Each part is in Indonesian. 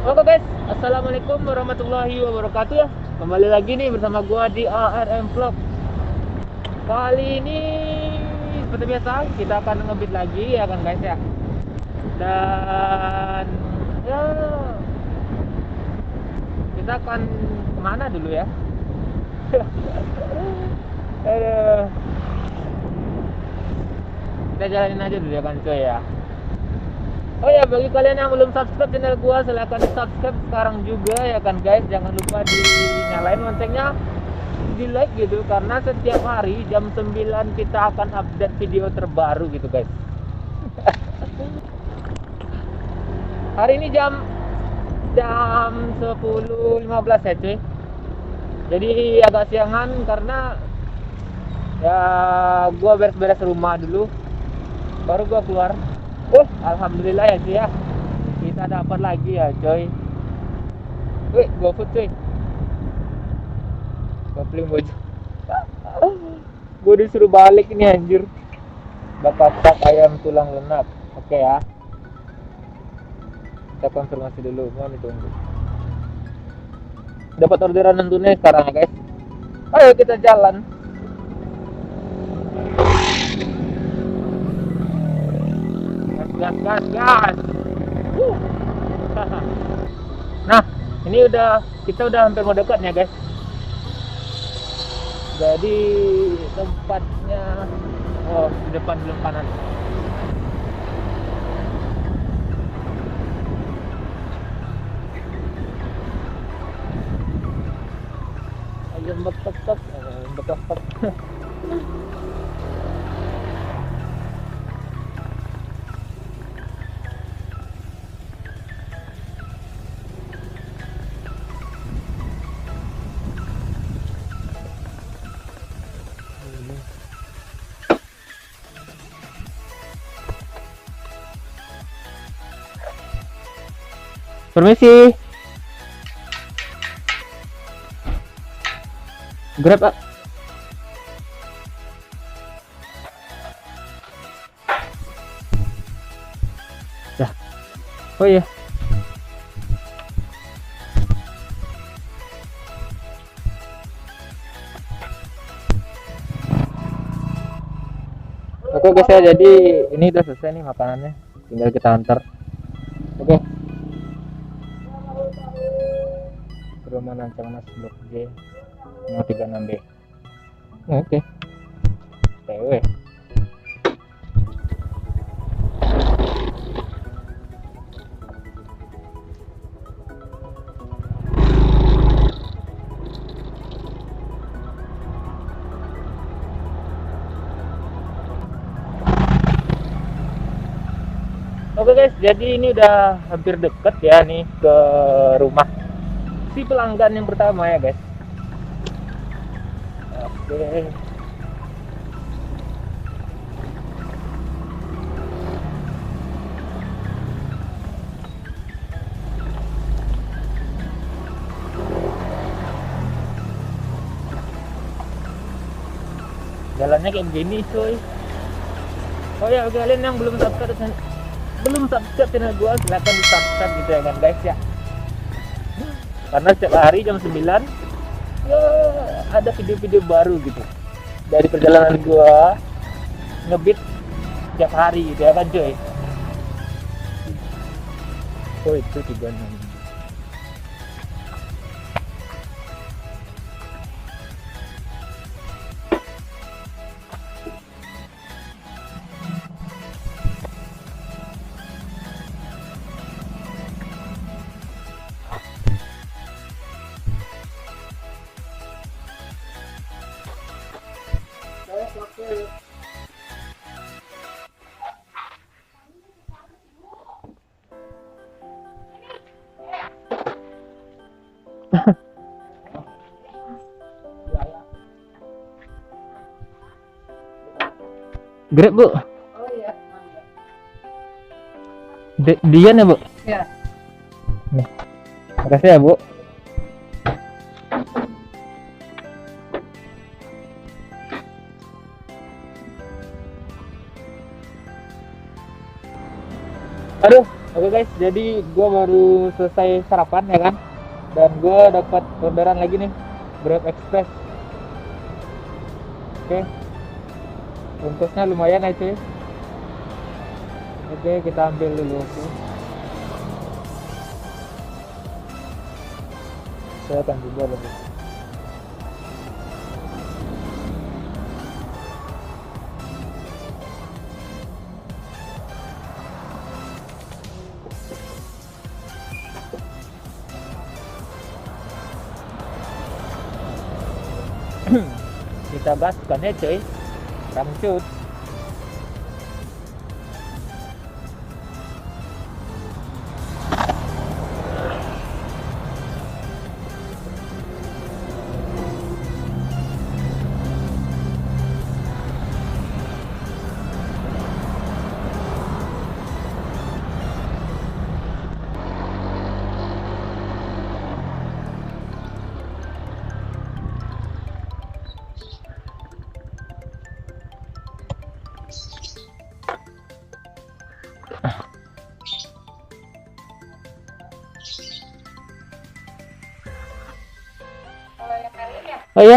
Oke guys, assalamualaikum warahmatullahi wabarakatuh ya. Kembali lagi nih bersama gua di ARM Vlog. Kali ini seperti biasa kita akan ngebit lagi ya kan guys ya. Dan ya kita akan kemana dulu ya? Aduh, kita jalanin aja dulu ya kan coy ya. Oh ya, bagi kalian yang belum subscribe channel gua, silahkan di subscribe sekarang juga ya kan guys. Jangan lupa dinyalain loncengnya, di like gitu, karena setiap hari jam 9 kita akan update video terbaru gitu guys. Hari ini jam 10.15 ya cuy. Jadi agak siangan karena ya gua beres-beres rumah dulu, baru gua keluar. Alhamdulillah ya cuy ya, kita dapat lagi ya coy. GoFood cuy, kopling baju. Gue disuruh balik ini anjir, bakal ayam tulang lenak. Oke ya, kita konfirmasi dulu, mohon ditunggu. Dapat orderan tentunya sekarang ya guys. Ayo kita jalan. Gas. Nah, ini kita udah hampir mau dekat ya guys. Jadi tempatnya di depan belum kanan. Ayam betok. Permisi. Grab, Pak. Dah. Oh iya. Oke guys ya, jadi ini udah selesai nih makanannya. Tinggal kita antar. Oke. Rumah Nancang Mas Blok J 036B. Oke. TW. Oke guys, jadi ini udah hampir deket ya nih ke rumah si pelanggan yang pertama ya guys. Oke. Jalannya kayak begini cuy. Oh ya, kalian yang belum subscribe channel gua, silahkan di subscribe gitu ya kan guys ya. Karena setiap hari jam 9 ya ada video-video baru gitu dari perjalanan gua ngebit setiap hari gitu ya kan cuy. Oh itu tujuannya. Grab bu. Oh iya, Dian ya bu. ya. Nih, makasih ya bu. Aduh, Oke guys, jadi gue baru selesai sarapan ya kan, dan gue dapat orderan lagi nih, Grab Express. Oke, bungkusnya lumayan ya cuy. Oke, kita ambil dulu. Oke. Saya akan juga dulu. Kita gaskan ya cuy, ramcut. Oh iya.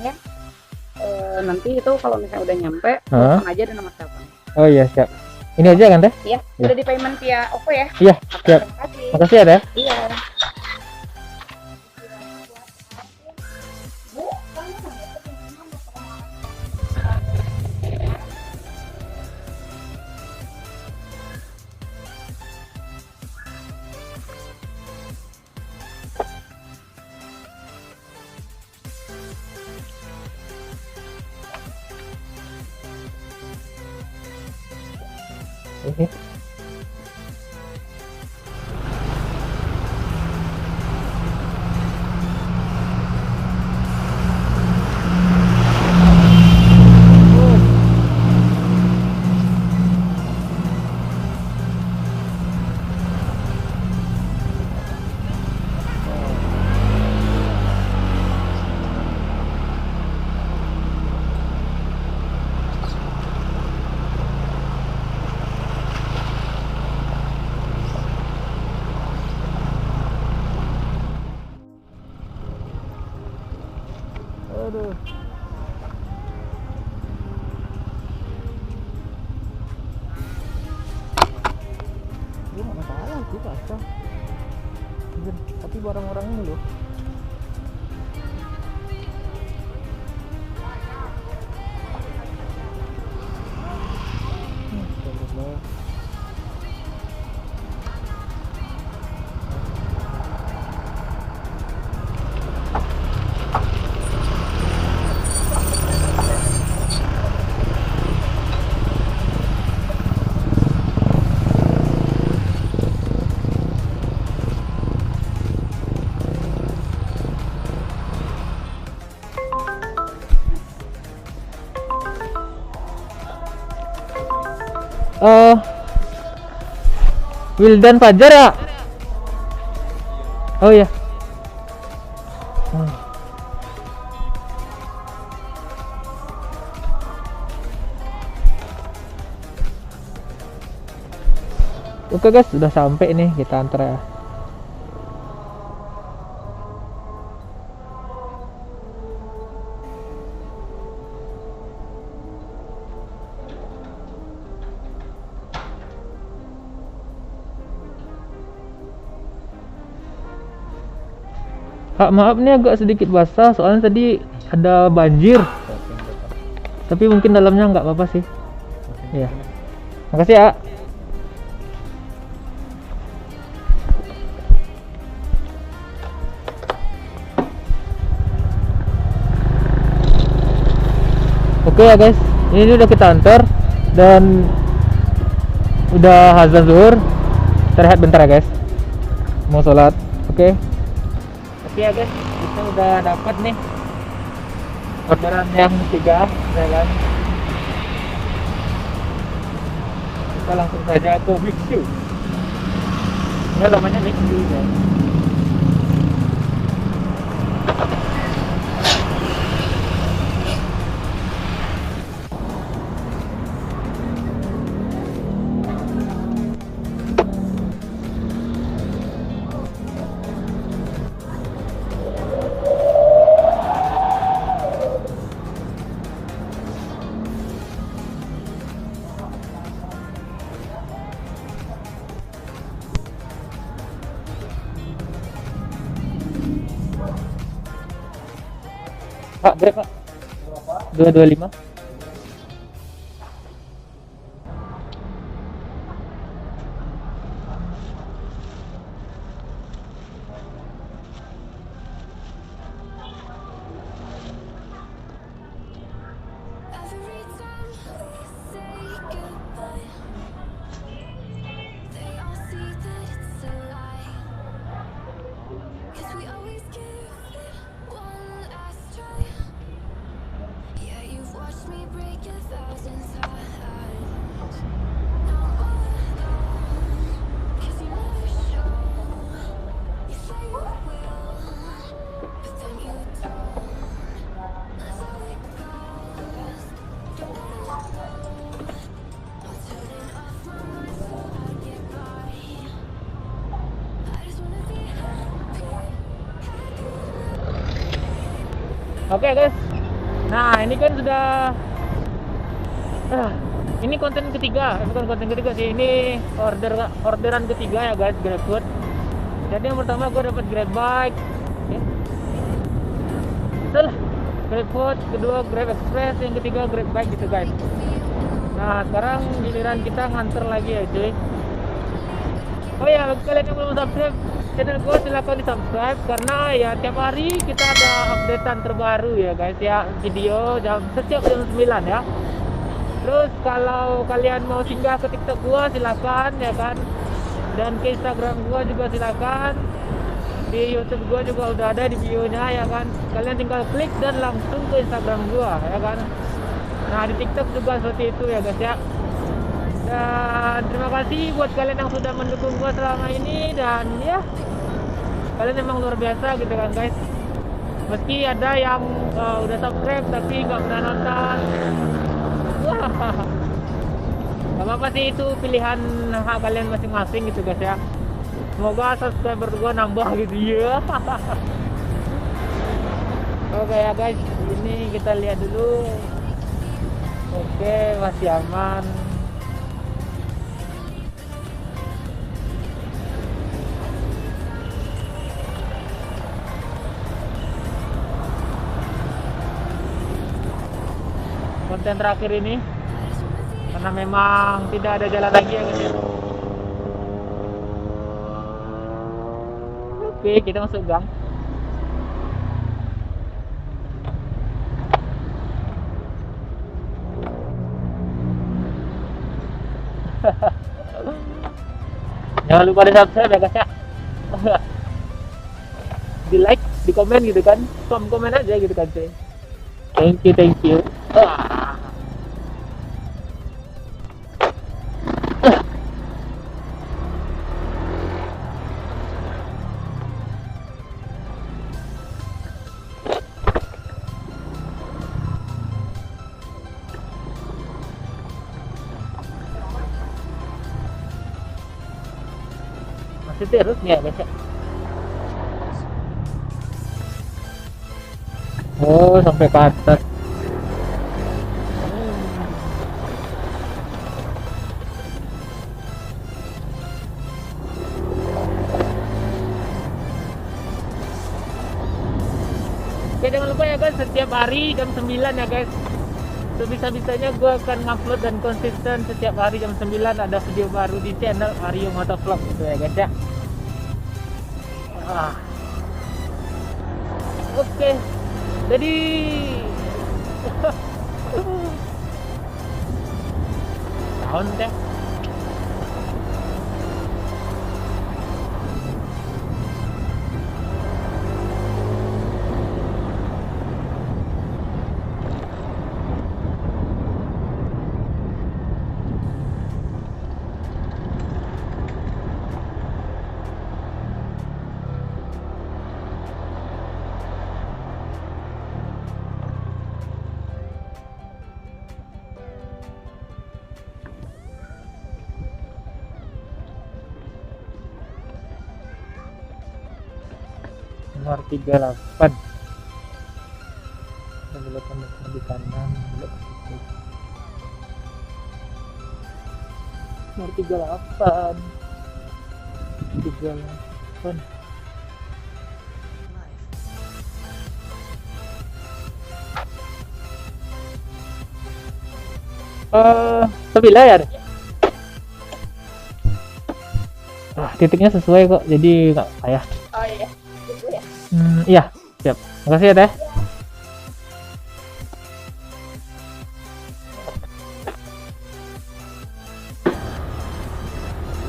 Ya. Nanti itu kalau misalnya udah nyampe, telepon aja ada nomor telepon. Oh iya siap. Ini aja kan teh? Iya, Ya. udah di payment via OVO ya. Iya, Oke, siap. terima kasih. Makasih ya teh. Iya. Ini. Aduh. Gue gak masalah sih pasang. Tapi barang-barang ini loh. Wildan Fajar ya? Oh iya. Oke guys, sudah sampai nih, kita antar ya. Kak, maaf nih agak sedikit basah soalnya tadi ada banjir. Tapi mungkin dalamnya nggak apa-apa sih. Iya. Makasih ya. Oke ya guys, ini udah kita antar dan udah azan zuhur. Kita rehat bentar ya guys. Mau sholat. Oke. Oke ya guys, kita udah dapat nih orderan yang ketiga, jalan. Kita langsung saja ke Big Shoe. Ya namanya Nixi guys. Pak, Grab Pak. 225. Every time we say goodbye, they all see that it's a lie. 'Cause we always give it one last try. Yeah, you've watched me break 1,000 times. Now all alone, 'cause you never show. You say you will, but then you don't. That's how it goes. Don't let it go. I'm turning off my mind so I get by. I just wanna be happy, happy. Oke guys. Nah, ini kan sudah ini konten ketiga, bukan konten ketiga sih. Ini orderan ketiga ya guys, GrabFood. Jadi yang pertama gue dapat Grab Bike. Oke. Setelah GrabFood, kedua Grab Express, yang ketiga Grab Bike gitu guys. Nah, sekarang giliran kita nganter lagi ya cuy. Oh ya, bagi kalian yang belum subscribe channel gue, silahkan di subscribe karena ya tiap hari kita ada updatean terbaru ya guys ya, video setiap jam 9 ya. Terus kalau kalian mau singgah ke TikTok gue silahkan ya kan, dan ke Instagram gue juga silahkan. Di YouTube gue juga udah ada di bio-nya ya kan, kalian tinggal klik dan langsung ke Instagram gue ya kan. Nah di TikTok juga seperti itu ya guys ya. Dan terima kasih buat kalian yang sudah mendukung gua selama ini, dan ya kalian memang luar biasa gitu kan guys. Meski ada yang udah subscribe tapi nggak pernah nonton, wah nggak apa-apa sih, itu pilihan hak kalian masing-masing gitu guys ya. Semoga subscriber gua nambah gitu ya. Oke ya guys, ini kita lihat dulu. Oke, masih aman. Konten terakhir ini karena memang tidak ada jalan lagi ya guys ya. Oke, kita masuk gang. Jangan lupa di subscribe ya guys ya. Di like, di komen gitu kan, komen aja gitu kan cuy. Thank you. Masih terus nih ya guys ya. Oh, sampai ke atas. Oke, jangan lupa ya guys, setiap hari jam 9 ya guys. Sebisa-bisanya gue akan ngupload dan konsisten setiap hari jam 9 ada video baru di channel Aryo Motovlog gitu ya guys ya. Oke. Jadi tahun teh. nomor 38. Belok di kanan, belok ke situ. Nomor 38. 38. Sebelah ya? Titiknya sesuai kok, jadi nggak payah. Oh iya, gitu ya. Iya, siap. Makasih ya, Teh.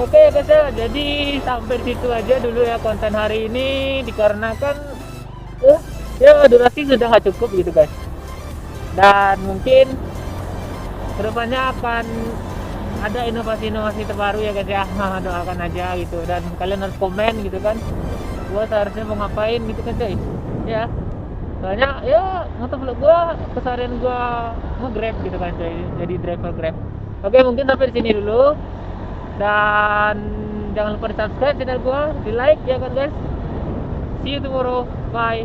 Oke guys ya, jadi sampai situ aja dulu ya konten hari ini, dikarenakan ya durasi sudah nggak cukup gitu guys. Dan mungkin kedepannya akan ada inovasi-inovasi terbaru ya guys ya. Doakan aja gitu, dan kalian harus komen gitu kan, gua seharusnya mau ngapain gitu kan cuy ya. Soalnya ya motovlog gua, keseharian gua nge-grab gitu kan cuy, jadi driver grab. Oke, mungkin sampai di sini dulu, dan jangan lupa di subscribe channel gua, di like ya kan guys. See you tomorrow, bye.